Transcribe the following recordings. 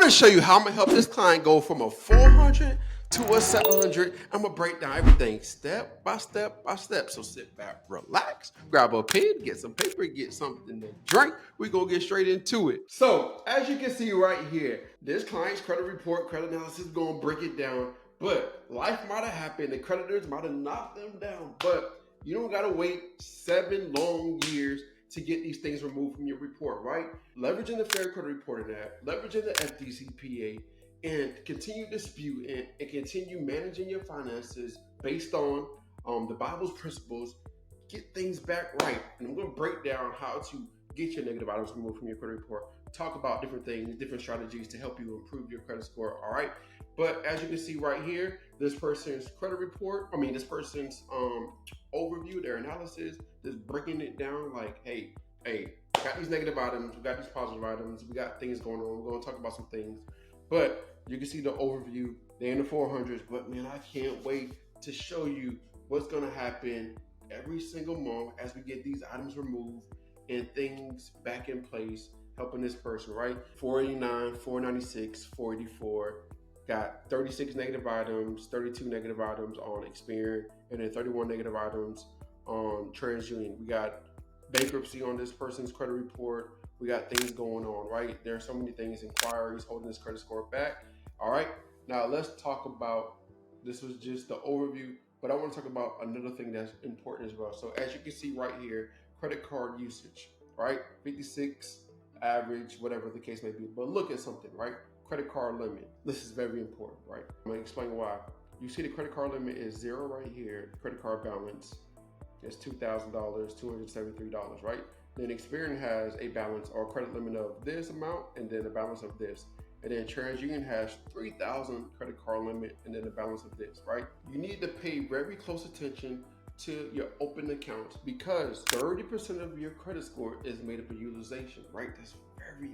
to show you how I'm going to help this client go from a 400 to a 700. I'm going to break down everything step by step by step. So sit back, relax, grab a pen, get some paper, get something to drink. We're going to get straight into it. So as you can see right here, this client's credit report, credit analysis is going to break it down. But life might have happened. The creditors might have knocked them down. But you don't got to wait 7 long years to get these things removed from your report, right? Leveraging the Fair Credit Reporting Act, leveraging the FDCPA, and continue dispute and continue managing your finances based on the Bible's principles, get things back right. And I'm going to break down how to get your negative items removed from your credit report, talk about different things, different strategies to help you improve your credit score, all right? But as you can see right here, this person's credit report, this person's overview, their analysis, just breaking it down like, hey, we got these negative items, we got these positive items, we got things going on, we're going to talk about some things. But you can see the overview, they're in the 400s, but man, I can't wait to show you what's going to happen every single month as we get these items removed and things back in place, helping this person, right? 489, 496, 484, got 36 negative items, 32 negative items on Experian, and then 31 negative items on TransUnion. We got bankruptcy on this person's credit report. We got things going on, right? There are so many things, inquiries holding this credit score back. All right, now let's talk about, this was just the overview, but I want to talk about another thing that's important as well. So as you can see right here, credit card usage, right? 56, average, whatever the case may be. But look at something, right? Credit card limit. This is very important, right? I'm gonna explain why. You see the credit card limit is 0 right here. Credit card balance is $2,000, $273, right? Then Experian has a balance or credit limit of this amount and then a balance of this. And then TransUnion has 3,000 credit card limit and then a balance of this, right? You need to pay very close attention to your open accounts because 30% of your credit score is made up of utilization, right?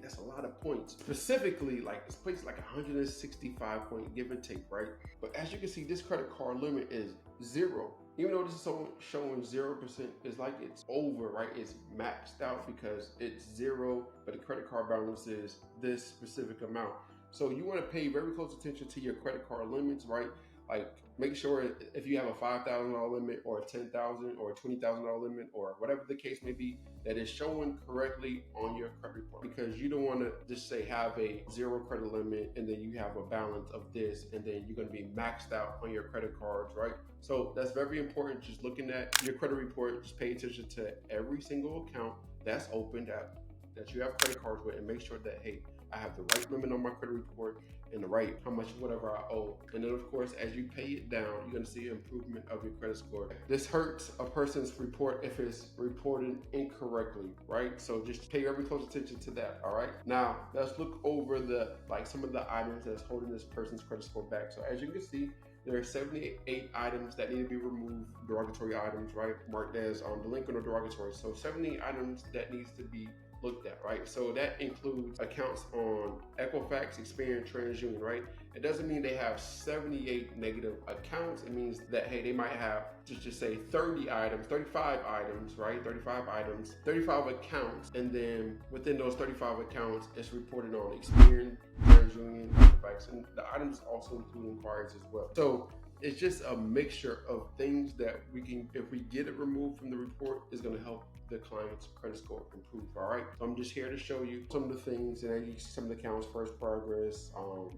That's a lot of points. Specifically, like this place like 165 point give and take, right? But as you can see, this credit card limit is 0. Even though this is showing 0%, it's like it's over, right? It's maxed out because it's 0, but the credit card balance is this specific amount. So you want to pay very close attention to your credit card limits, right? Like make sure if you have a $5,000 limit or a $10,000 or a $20,000 limit or whatever the case may be, that is showing correctly on your credit report, because you don't want to just say have a 0 credit limit and then you have a balance of this and then you're going to be maxed out on your credit cards, right? So that's very important. Just looking at your credit report, just pay attention to every single account that's open that you have credit cards with, and make sure that, hey, I have the right limit on my credit report and the right how much whatever I owe. And then of course, as you pay it down, you're going to see improvement of your credit score. This hurts a person's report if it's reported incorrectly, right? So just pay very close attention to that. All right, now let's look over some of the items that's holding this person's credit score back. So as you can see, there are 78 items that need to be removed, derogatory items, right? Marked as delinquent or derogatory. So 78 items that needs to be looked at, right? So that includes accounts on Equifax, Experian, TransUnion, right? It doesn't mean they have 78 negative accounts. It means that, hey, they might have, just say 30 items, 35 items, right? 35 items, 35 accounts. And then within those 35 accounts, it's reported on Experian, TransUnion, Equifax, and the items also include inquiries as well. So it's just a mixture of things that we can, if we get it removed from the report, is going to help the client's credit score improve. All right, so I'm just here to show you some of the things, and then you see some of the accounts: First Progress,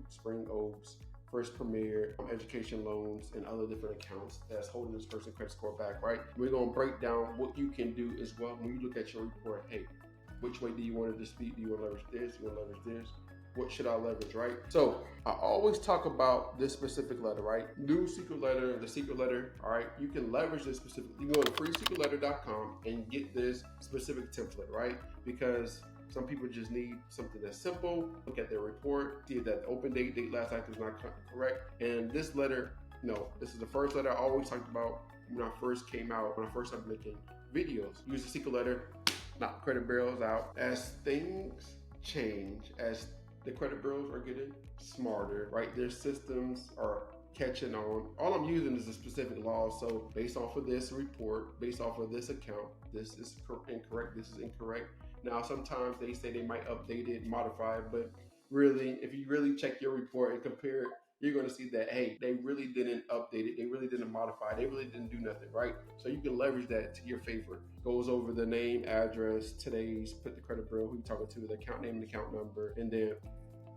Spring Oaks, First Premier, education loans, and other different accounts that's holding this person's credit score back, right? We're going to break down what you can do as well when you look at your report. Hey, which way do you want to dispute? Do you want to leverage this? Do you want to leverage this? What should I leverage, right? So I always talk about this specific letter, right? New secret letter, the secret letter, all right? You can leverage this specific. You go to freesecretletter.com and get this specific template, right? Because some people just need something that's simple. Look at their report, see that the open date last act is not correct. And this letter, this is the first letter I always talked about when I first came out, when I first started making videos. Use the secret letter, knock credit bureaus out. As things change, as the credit bureaus are getting smarter, right? Their systems are catching on. All I'm using is a specific law. So based off of this report, based off of this account, this is incorrect, this is incorrect. Now, sometimes they say they might update it, modify it, but really, if you really check your report and compare it, you're going to see that, hey, they really didn't update it, they really didn't modify it, they really didn't do nothing, right? So you can leverage that to your favor. Goes over the name, address, today's, put the credit bureau, who you're talking to, the account name and account number, and then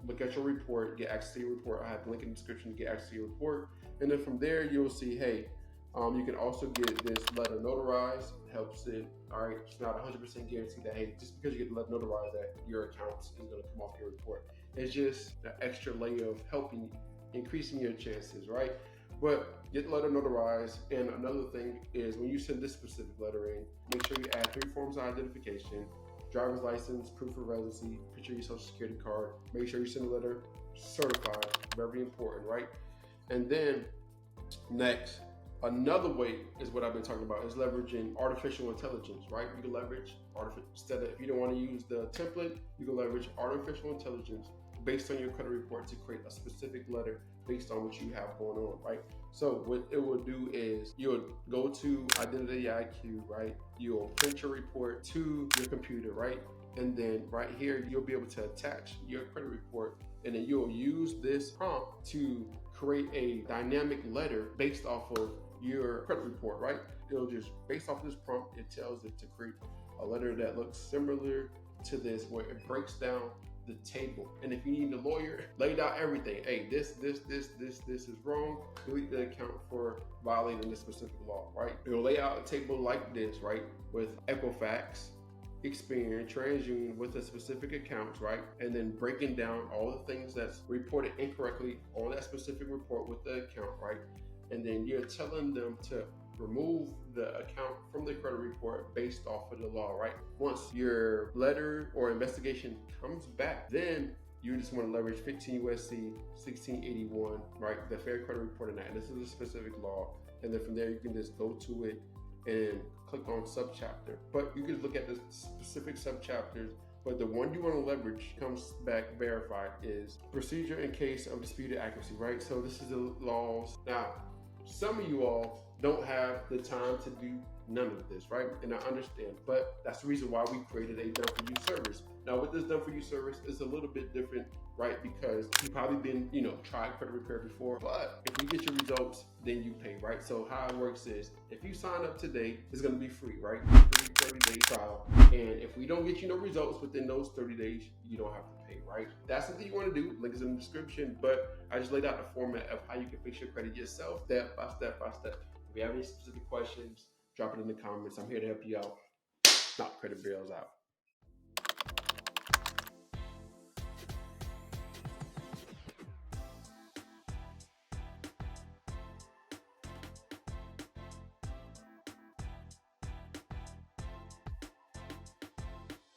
look at your report, get access to your report. I have the link in the description to get access to your report. And then from there, you'll see, hey, you can also get this letter notarized. Helps it, all right? It's not 100% guaranteed that, hey, just because you get the letter notarized that your account is going to come off your report. It's just an extra layer of helping, increasing your chances, right? But get the letter notarized. And another thing is when you send this specific letter in, make sure you add 3 forms of identification: driver's license, proof of residency, picture of your social security card. Make sure you send a letter certified, very important, right? And then next, another way is what I've been talking about is leveraging artificial intelligence, right? You can leverage instead of, if you don't want to use the template, you can leverage artificial intelligence based on your credit report to create a specific letter based on what you have going on, right? So what it will do is you'll go to Identity IQ, right? You'll print your report to your computer, right? And then right here, you'll be able to attach your credit report, and then you'll use this prompt to create a dynamic letter based off of your credit report, right? It'll just, based off this prompt, it tells it to create a letter that looks similar to this, where it breaks down the table. And if you need a lawyer, laid out everything. Hey, this is wrong. Delete the account for violating this specific law, right? It'll lay out a table like this, right? With Equifax, Experian, TransUnion with a specific account, right? And then breaking down all the things that's reported incorrectly on that specific report with the account, right? And then you're telling them to remove the account from the credit report based off of the law, right? Once your letter or investigation comes back, then you just want to leverage 15 USC 1681, right? The Fair Credit Reporting Act. This is a specific law. And then from there, you can just go to it and click on subchapter. But you can look at the specific subchapters. But the one you want to leverage comes back verified is procedure in case of disputed accuracy, right? So this is the laws. Now, some of you all don't have the time to do none of this, right? And I understand, but that's the reason why we created a done for you service. Now with this done for you service, it's a little bit different, right? Because you've probably been, tried credit repair before, but if you get your results, then you pay, right? So how it works is, if you sign up today, it's gonna be free, right? Free 30-day trial. And if we don't get you no results within those 30 days, you don't have to pay, right? That's something you wanna do, link is in the description, but I just laid out the format of how you can fix your credit yourself, step by step by step. If you have any specific questions, drop it in the comments. I'm here to help you out. Stop Credit Bureaus out.